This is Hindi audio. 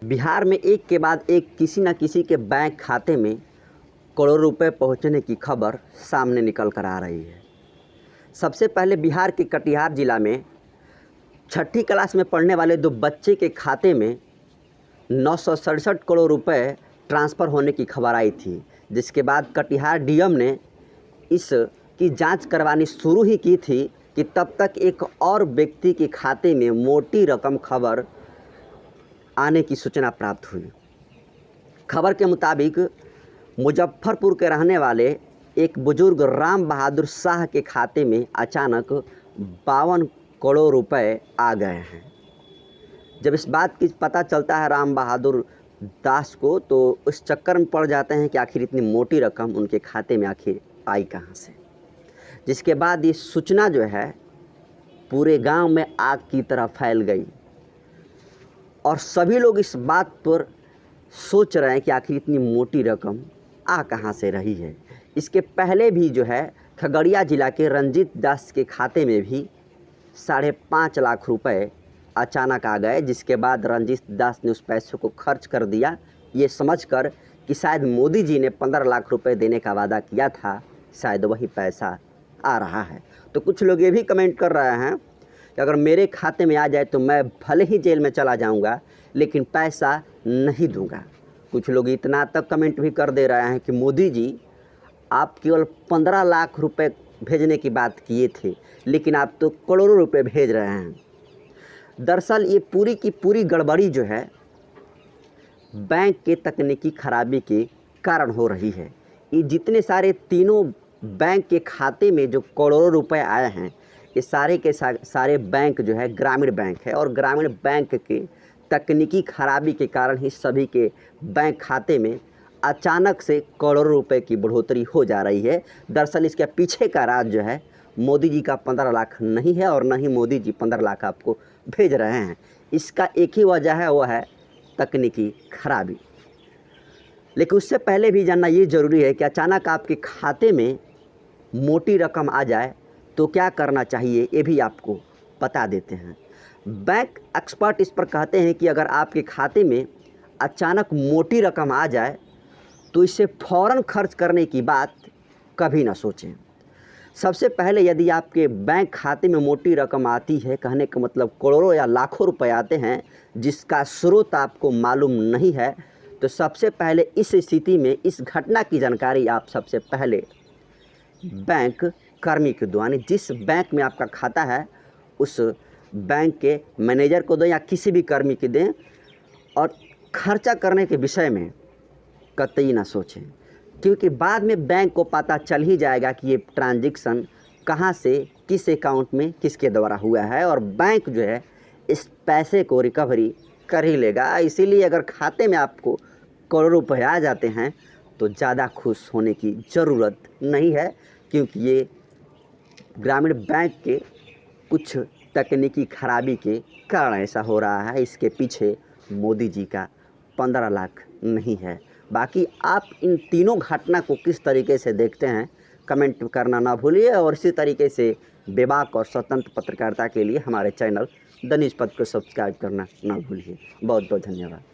बिहार में एक के बाद एक किसी न किसी के बैंक खाते में करोड़ों रुपए पहुंचने की खबर सामने निकल कर आ रही है। सबसे पहले बिहार के कटिहार जिला में छठी क्लास में पढ़ने वाले दो बच्चे के खाते में 967 करोड़ रुपए ट्रांसफ़र होने की खबर आई थी, जिसके बाद कटिहार डीएम ने इसकी जांच करवानी शुरू ही की थी कि तब तक एक और व्यक्ति के खाते में मोटी रकम खबर आने की सूचना प्राप्त हुई। खबर के मुताबिक मुजफ्फरपुर के रहने वाले एक बुजुर्ग राम बहादुर शाह के खाते में अचानक 52 करोड़ रुपए आ गए हैं। जब इस बात की पता चलता है राम बहादुर दास को, तो उस चक्कर में पड़ जाते हैं कि आखिर इतनी मोटी रकम उनके खाते में आखिर आई कहाँ से। जिसके बाद ये सूचना जो है पूरे गांव में आग की तरह फैल गई और सभी लोग इस बात पर सोच रहे हैं कि आखिर इतनी मोटी रकम आ कहाँ से रही है। इसके पहले भी जो है खगड़िया जिला के रंजीत दास के खाते में भी 5.5 लाख रुपए अचानक आ गए, जिसके बाद रंजीत दास ने उस पैसे को खर्च कर दिया, ये समझकर कि शायद मोदी जी ने 15 लाख रुपए देने का वादा किया था, शायद वही पैसा आ रहा है। तो कुछ लोग ये भी कमेंट कर रहे हैं कि अगर मेरे खाते में आ जाए तो मैं भले ही जेल में चला जाऊंगा लेकिन पैसा नहीं दूंगा। कुछ लोग इतना तक कमेंट भी कर दे रहे हैं कि मोदी जी आप केवल 15 लाख रुपए भेजने की बात किए थे, लेकिन आप तो करोड़ों रुपए भेज रहे हैं। दरअसल ये पूरी की पूरी गड़बड़ी जो है बैंक के तकनीकी खराबी के कारण हो रही है। ये जितने सारे तीनों बैंक के खाते में जो करोड़ों रुपए आए हैं, ये सारे के सारे बैंक जो है ग्रामीण बैंक है और ग्रामीण बैंक के तकनीकी खराबी के कारण ही सभी के बैंक खाते में अचानक से करोड़ों रुपए की बढ़ोतरी हो जा रही है। दरअसल इसके पीछे का राज जो है मोदी जी का 15 लाख नहीं है और न ही मोदी जी 15 लाख आपको भेज रहे हैं। इसका एक ही वजह है, वो है तकनीकी खराबी। लेकिन उससे पहले भी जानना ये ज़रूरी है कि अचानक आपके खाते में मोटी रकम आ जाए तो क्या करना चाहिए, ये भी आपको बता देते हैं। बैंक एक्सपर्ट इस पर कहते हैं कि अगर आपके खाते में अचानक मोटी रकम आ जाए तो इसे फ़ौरन खर्च करने की बात कभी ना सोचें। सबसे पहले यदि आपके बैंक खाते में मोटी रकम आती है, कहने का मतलब करोड़ों या लाखों रुपए आते हैं जिसका स्रोत आपको मालूम नहीं है, तो सबसे पहले इस स्थिति में इस घटना की जानकारी आप सबसे पहले बैंक कर्मी को दो, यानी जिस बैंक में आपका खाता है उस बैंक के मैनेजर को दें या किसी भी कर्मी को दें, और खर्चा करने के विषय में कतई ना सोचें, क्योंकि बाद में बैंक को पता चल ही जाएगा कि ये ट्रांजैक्शन कहाँ से किस अकाउंट में किसके द्वारा हुआ है और बैंक जो है इस पैसे को रिकवरी कर ही लेगा। इसीलिए अगर खाते में आपको करोड़ों रुपए आ जाते हैं तो ज़्यादा खुश होने की ज़रूरत नहीं है, क्योंकि ये ग्रामीण बैंक के कुछ तकनीकी खराबी के कारण ऐसा हो रहा है। इसके पीछे मोदी जी का 15 लाख नहीं है। बाकी आप इन तीनों घटना को किस तरीके से देखते हैं कमेंट करना ना भूलिए, और इसी तरीके से बेबाक और स्वतंत्र पत्रकारिता के लिए हमारे चैनल द न्यूज़ पथ को सब्सक्राइब करना ना भूलिए। बहुत बहुत धन्यवाद।